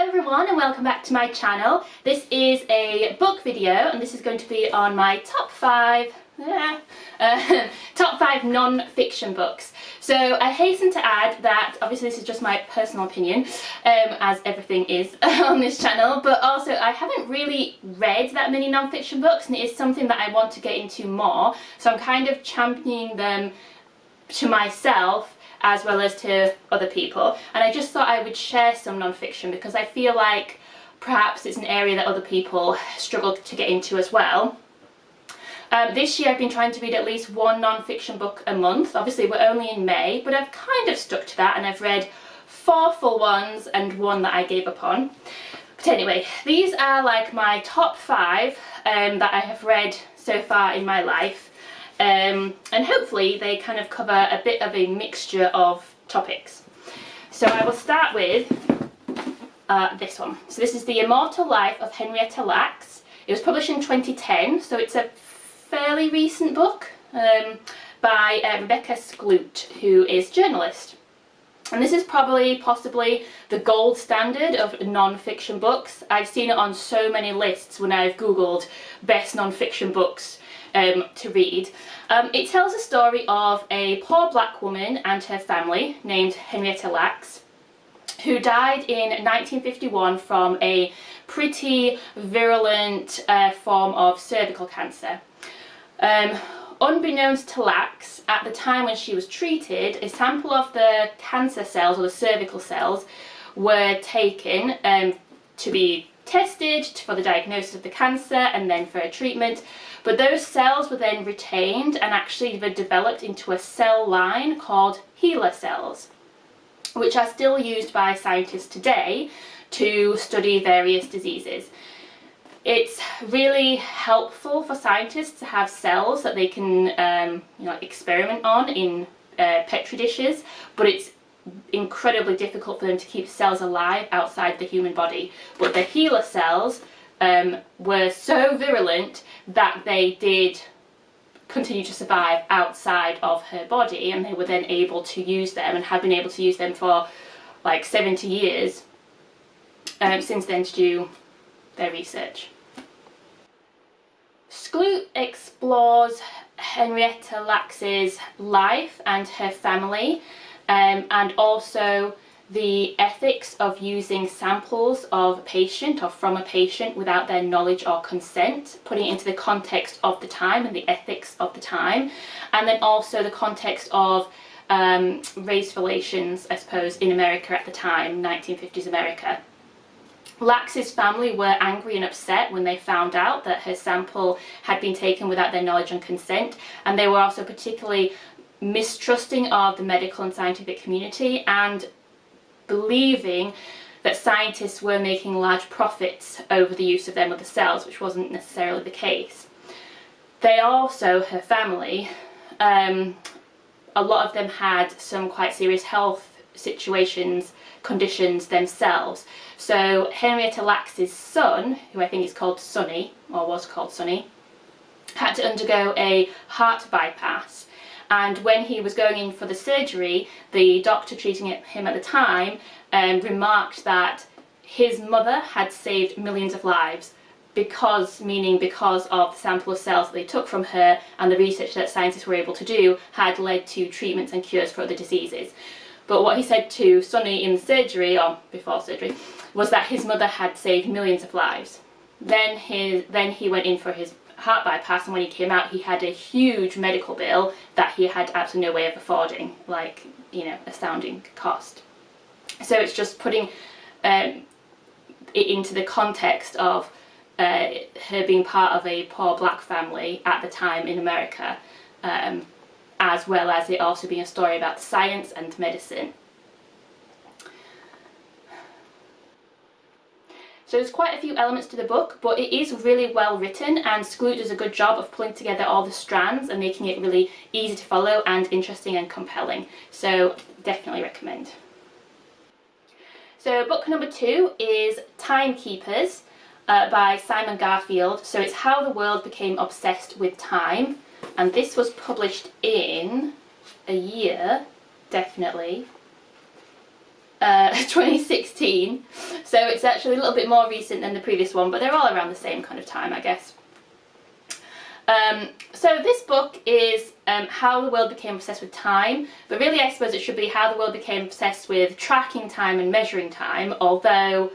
everyone and welcome back to my channel. This is a book video and this is going to be on my top 5 non-fiction books. So I hasten to add that obviously this is just my personal opinion, as everything is on this channel, but also I haven't really read that many non-fiction books and it is something that I want to get into more, so I'm kind of championing them to myself as well as to other people, and I just thought I would share some non-fiction because I feel like perhaps it's an area that other people struggle to get into as well. This year I've been trying to read at least one non-fiction book a month. Obviously we're only in May, but I've kind of stuck to that and I've read 4 full ones and 1 that I gave up on. But anyway, these are like my top 5 that I have read so far in my life. And hopefully they kind of cover a bit of a mixture of topics. So I will start with this one. So this is The Immortal Life of Henrietta Lacks. It was published in 2010, so it's a fairly recent book by Rebecca Skloot, who is a journalist. And this is possibly the gold standard of non-fiction books. I've seen it on so many lists when I've googled best non-fiction books to read. It tells the story of a poor black woman and her family named Henrietta Lacks, who died in 1951 from a pretty virulent form of cervical cancer. Unbeknownst to Lacks, at the time when she was treated, a sample of the cancer cells, or the cervical cells, were taken to be tested for the diagnosis of the cancer and then for a treatment. But those cells were then retained and actually were developed into a cell line called HeLa cells, which are still used by scientists today to study various diseases. It's really helpful for scientists to have cells that they can experiment on in petri dishes, but it's incredibly difficult for them to keep cells alive outside the human body. But the HeLa cells were so virulent that they did continue to survive outside of her body, and they were then able to use them and have been able to use them for like 70 years since then to do their research. Skloot explores Henrietta Lacks's life and her family, and also the ethics of using samples of a patient or from a patient without their knowledge or consent, putting it into the context of the time and the ethics of the time, and then also the context of race relations, I suppose, in America at the time, 1950s America. Lacks's family were angry and upset when they found out that her sample had been taken without their knowledge and consent, and they were also particularly mistrusting of the medical and scientific community and believing that scientists were making large profits over the use of their mother cells, which wasn't necessarily the case. They also, her family, a lot of them had some quite serious health conditions themselves. So Henrietta Lacks's son, who I think is called Sonny, or was called Sonny, had to undergo a heart bypass. And when he was going in for the surgery, the doctor treating him at the time remarked that his mother had saved millions of lives because of the sample of cells that they took from her, and the research that scientists were able to do had led to treatments and cures for other diseases. But what he said to Sonny in surgery, or before surgery, was that his mother had saved millions of lives. Then he went in for his heart bypass, and when he came out he had a huge medical bill that he had absolutely no way of affording, like, astounding cost. So it's just putting it into the context of her being part of a poor black family at the time in America, as well as it also being a story about science and medicine. So there's quite a few elements to the book, but it is really well written, and Skloot does a good job of pulling together all the strands and making it really easy to follow and interesting and compelling. So definitely recommend. So book number 2 is Timekeepers by Simon Garfield. So it's how the world became obsessed with time, and this was published in a year, definitely, 2016, so it's actually a little bit more recent than the previous one, but they're all around the same kind of time, I guess. So this book is how the world became obsessed with time, but really I suppose it should be how the world became obsessed with tracking time and measuring time, although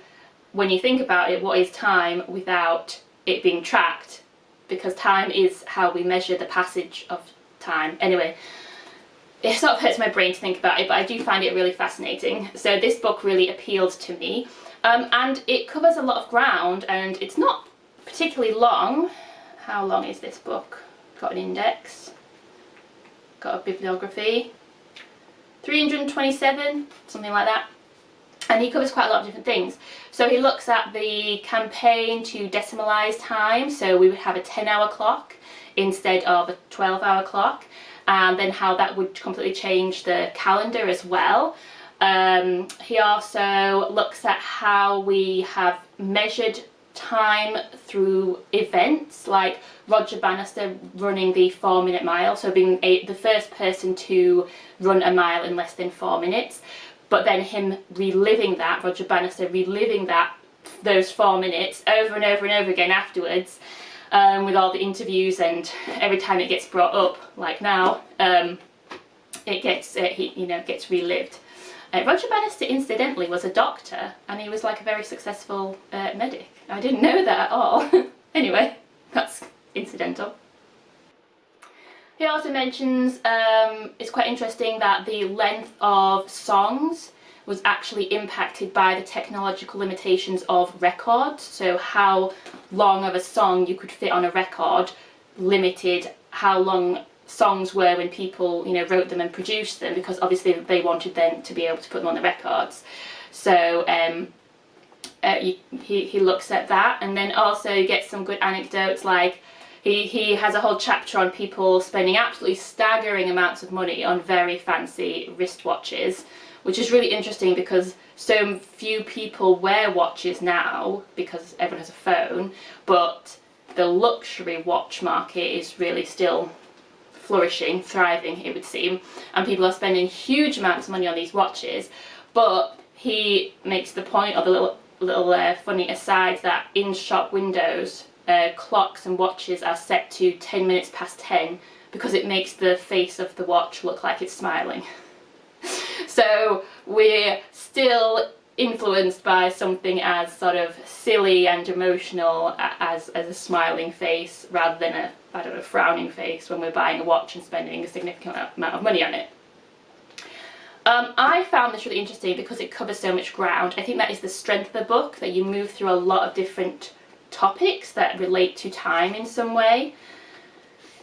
when you think about it, what is time without it being tracked? Because time is how we measure the passage of time. Anyway, it sort of hurts my brain to think about it, but I do find it really fascinating. So this book really appealed to me, and it covers a lot of ground, and it's not particularly long. How long is this book? Got an index, got a bibliography, 327, something like that. And he covers quite a lot of different things. So he looks at the campaign to decimalize time, so we would have a 10-hour clock instead of a 12-hour clock, and then how that would completely change the calendar as well. He also looks at how we have measured time through events, like Roger Bannister running the 4-minute mile, so being the first person to run a mile in less than 4 minutes, but then him reliving that, Roger Bannister reliving those 4 minutes over and over and over again afterwards, with all the interviews, and every time it gets brought up, like now, it gets gets relived. Roger Bannister, incidentally, was a doctor, and he was like a very successful medic. I didn't know that at all. Anyway, that's incidental. He also mentions, it's quite interesting that the length of songs was actually impacted by the technological limitations of records. So how long of a song you could fit on a record limited how long songs were when people, wrote them and produced them, because obviously they wanted them to be able to put them on the records. So he looks at that, and then also you get some good anecdotes, like he has a whole chapter on people spending absolutely staggering amounts of money on very fancy wristwatches, which is really interesting because so few people wear watches now because everyone has a phone, but the luxury watch market is really still flourishing, thriving, it would seem, and people are spending huge amounts of money on these watches. But he makes the point, or the little funny aside, that in shop windows clocks and watches are set to 10 minutes past 10 because it makes the face of the watch look like it's smiling. So we're still influenced by something as sort of silly and emotional as a smiling face, rather than a frowning face when we're buying a watch and spending a significant amount of money on it. I found this really interesting because it covers so much ground. I think that is the strength of the book, that you move through a lot of different topics that relate to time in some way.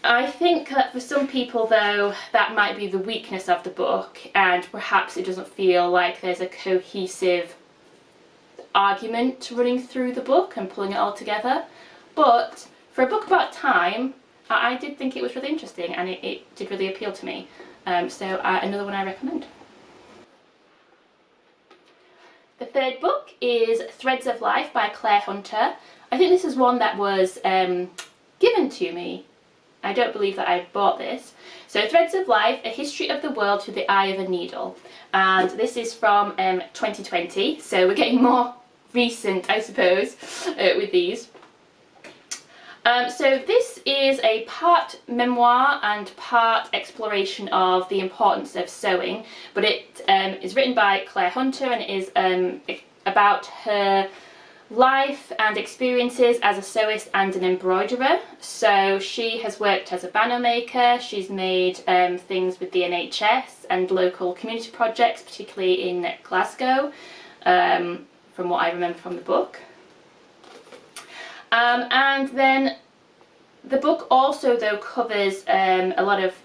I think that for some people, though, that might be the weakness of the book, and perhaps it doesn't feel like there's a cohesive argument running through the book and pulling it all together. But for a book about time, I did think it was really interesting, and it did really appeal to me. So another one I recommend. The third book is Threads of Life by Claire Hunter. I think this is one that was given to me. I don't believe that I bought this. So Threads of Life, A History of the World Through the Eye of a Needle. And this is from 2020, so we're getting more recent, I suppose, with these. So this is a part memoir and part exploration of the importance of sewing, but it is written by Claire Hunter, and it is about her life and experiences as a sewist and an embroiderer. So she has worked as a banner maker, she's made things with the NHS and local community projects, particularly in Glasgow, from what I remember from the book. And then the book also, though, covers a lot of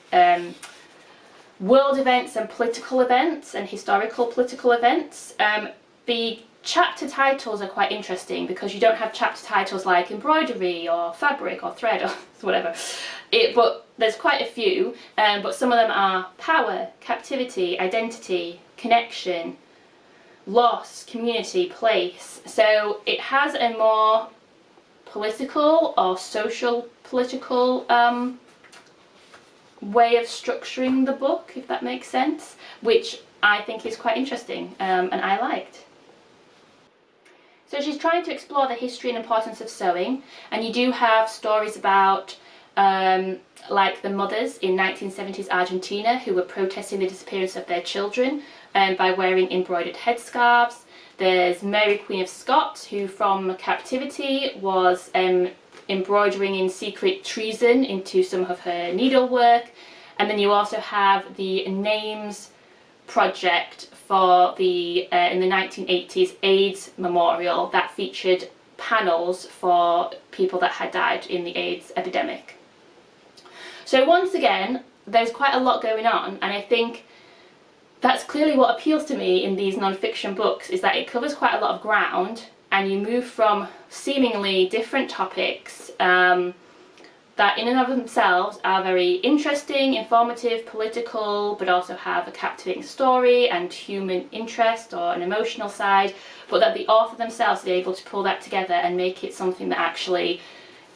world events and political events and historical political events. The chapter titles are quite interesting because you don't have chapter titles like embroidery or fabric or thread or whatever. But there's quite a few, but some of them are power, captivity, identity, connection, loss, community, place. So it has a more political or social political way of structuring the book, if that makes sense, which I think is quite interesting, and I liked. So she's trying to explore the history and importance of sewing, and you do have stories about like the mothers in 1970s Argentina who were protesting the disappearance of their children by wearing embroidered headscarves. There's Mary Queen of Scots, who from captivity was embroidering in secret treason into some of her needlework. And then you also have the Names project for the in the 1980s AIDS memorial that featured panels for people that had died in the AIDS epidemic. So once again, there's quite a lot going on, and I think that's clearly what appeals to me in these non-fiction books, is that it covers quite a lot of ground, and you move from seemingly different topics that in and of themselves are very interesting, informative, political, but also have a captivating story and human interest or an emotional side, but that the author themselves is able to pull that together and make it something that actually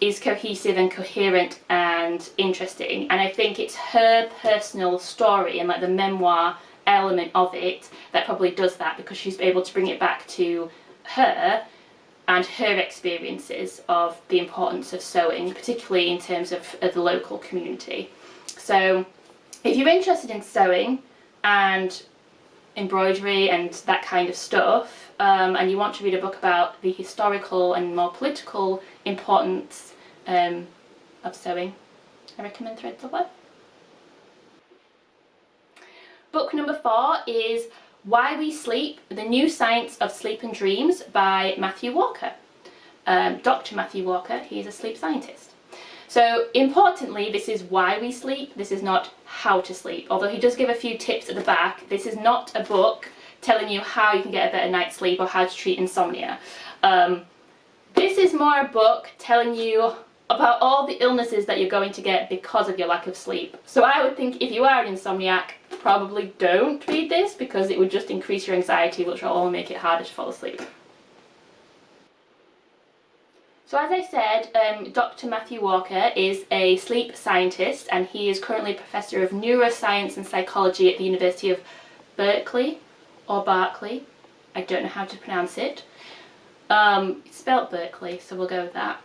is cohesive and coherent and interesting. And I think it's her personal story and like the memoir element of it that probably does that, because she's able to bring it back to her and her experiences of the importance of sewing, particularly in terms of the local community. So if you're interested in sewing and embroidery and that kind of stuff, and you want to read a book about the historical and more political importance of sewing, I recommend Threads of Web. Book number 4 is Why We Sleep, The New Science of Sleep and Dreams by Matthew Walker. Dr. Matthew Walker, he's a sleep scientist. So importantly, this is why we sleep, this is not how to sleep. Although he does give a few tips at the back, this is not a book telling you how you can get a better night's sleep or how to treat insomnia. This is more a book telling you about all the illnesses that you're going to get because of your lack of sleep. So I would think if you are an insomniac, probably don't read this, because it would just increase your anxiety, which will only make it harder to fall asleep. So as I said, Dr. Matthew Walker is a sleep scientist, and he is currently a professor of neuroscience and psychology at the University of Berkeley, or Barclay, I don't know how to pronounce it. It's spelled Berkeley, so we'll go with that.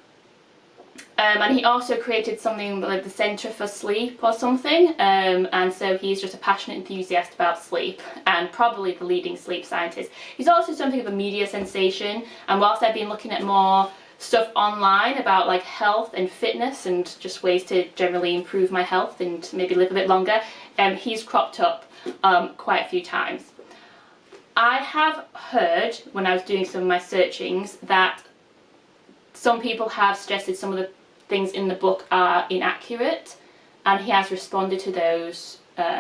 And he also created something like the Centre for Sleep or something, and so he's just a passionate enthusiast about sleep and probably the leading sleep scientist. He's also something of a media sensation, and whilst I've been looking at more stuff online about like health and fitness and just ways to generally improve my health and maybe live a bit longer, he's cropped up quite a few times. I have heard when I was doing some of my searchings that some people have suggested some of the things in the book are inaccurate, and he has responded to those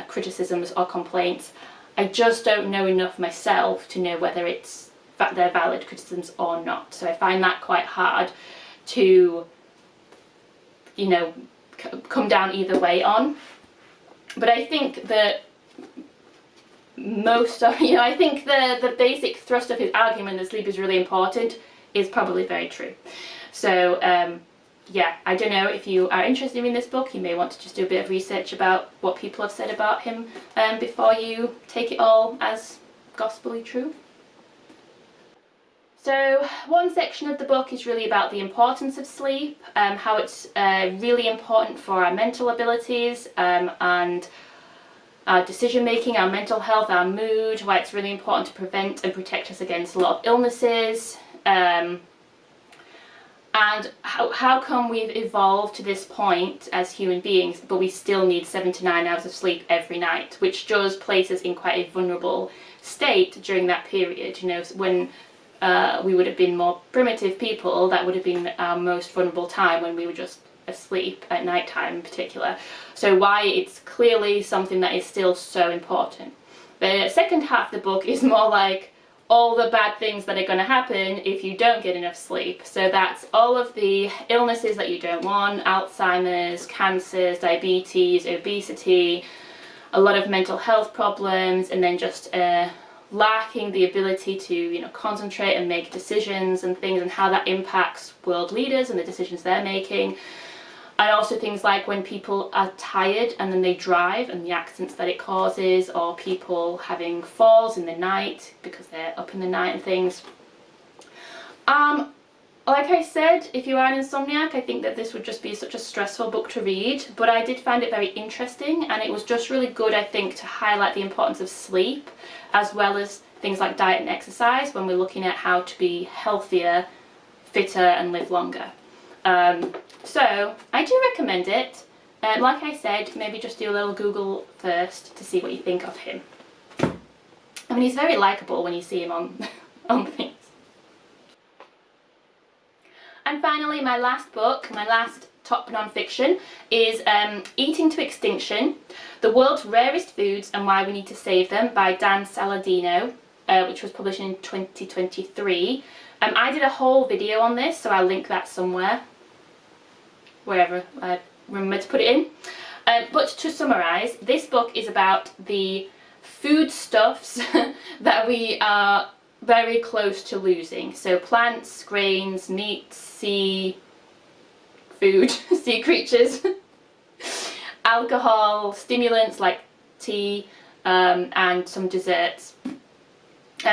criticisms or complaints. I just don't know enough myself to know whether they're valid criticisms or not, so I find that quite hard to, you know, come down either way on. But I think that most of, you know, I think the basic thrust of his argument that sleep is really important is probably very true. So yeah, I don't know if you are interested in this book, you may want to just do a bit of research about what people have said about him before you take it all as gospelly true. So one section of the book is really about the importance of sleep, how it's really important for our mental abilities and our decision making, our mental health, our mood, why it's really important to prevent and protect us against a lot of illnesses, and how come we've evolved to this point as human beings, but we still need 7 to 9 hours of sleep every night, which does place us in quite a vulnerable state during that period. You know, when we would have been more primitive people, that would have been our most vulnerable time, when we were just asleep at night time in particular. So why it's clearly something that is still so important. The second half of the book is more like all the bad things that are going to happen if you don't get enough sleep. So that's all of the illnesses that you don't want: Alzheimer's, cancers, diabetes, obesity, a lot of mental health problems, and then just lacking the ability to, you know, concentrate and make decisions and things, and how that impacts world leaders and the decisions they're making. And also things like when people are tired and then they drive and the accidents that it causes, or people having falls in the night because they're up in the night and things. Like I said, if you are an insomniac, I think that this would just be such a stressful book to read, but I did find it very interesting, and it was just really good, I think, to highlight the importance of sleep, as well as things like diet and exercise when we're looking at how to be healthier, fitter and live longer. So I do recommend it. Like I said, maybe just do a little Google first to see what you think of him. I mean, he's very likeable when you see him on things. And finally, my last book, my last top non-fiction, is Eating to Extinction, The World's Rarest Foods and Why We Need to Save Them by Dan Saladino, which was published in 2023. I did a whole video on this, so I'll link that somewhere, wherever I remember to put it in. But to summarise, this book is about the foodstuffs that we are very close to losing. So plants, grains, meats, sea food, sea creatures, alcohol, stimulants like tea, and some desserts.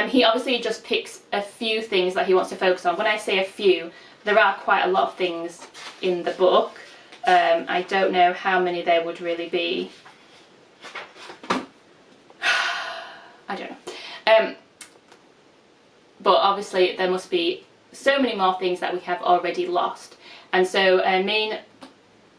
He obviously just picks a few things that he wants to focus on. When I say a few, there are quite a lot of things in the book. I don't know how many there would really be. I don't know. But obviously there must be so many more things that we have already lost. And so a main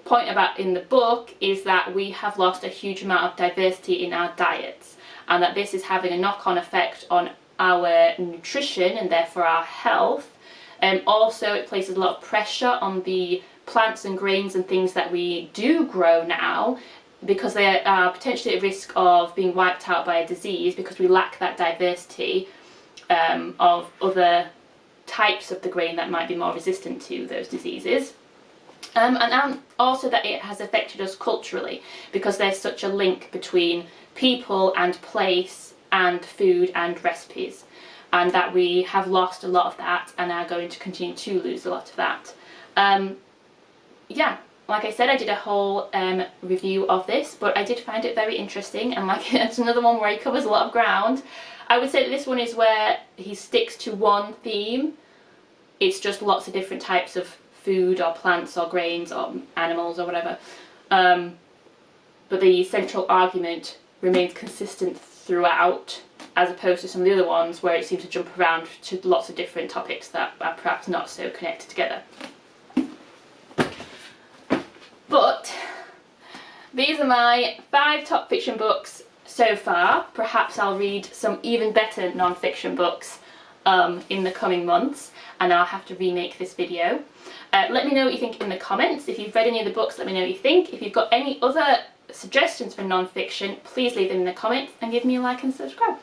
point about in the book is that we have lost a huge amount of diversity in our diets, and that this is having a knock-on effect on our nutrition and therefore our health. Also, it places a lot of pressure on the plants and grains and things that we do grow now, because they are potentially at risk of being wiped out by a disease because we lack that diversity of other types of the grain that might be more resistant to those diseases. And also that it has affected us culturally, because there's such a link between people and place and food and recipes, and that we have lost a lot of that and are going to continue to lose a lot of that. Yeah, like I said, I did a whole review of this, but I did find it very interesting, and like it's another one where he covers a lot of ground. I would say that this one is where he sticks to one theme. It's just lots of different types of food or plants or grains or animals or whatever. But the central argument remains consistent throughout, as opposed to some of the other ones where it seems to jump around to lots of different topics that are perhaps not so connected together. But these are my 5 top fiction books so far. Perhaps I'll read some even better non-fiction books in the coming months, and I'll have to remake this video. Let me know what you think in the comments. If you've read any of the books, let me know what you think. If you've got any other suggestions for non-fiction, please leave them in the comments and give me a like and subscribe.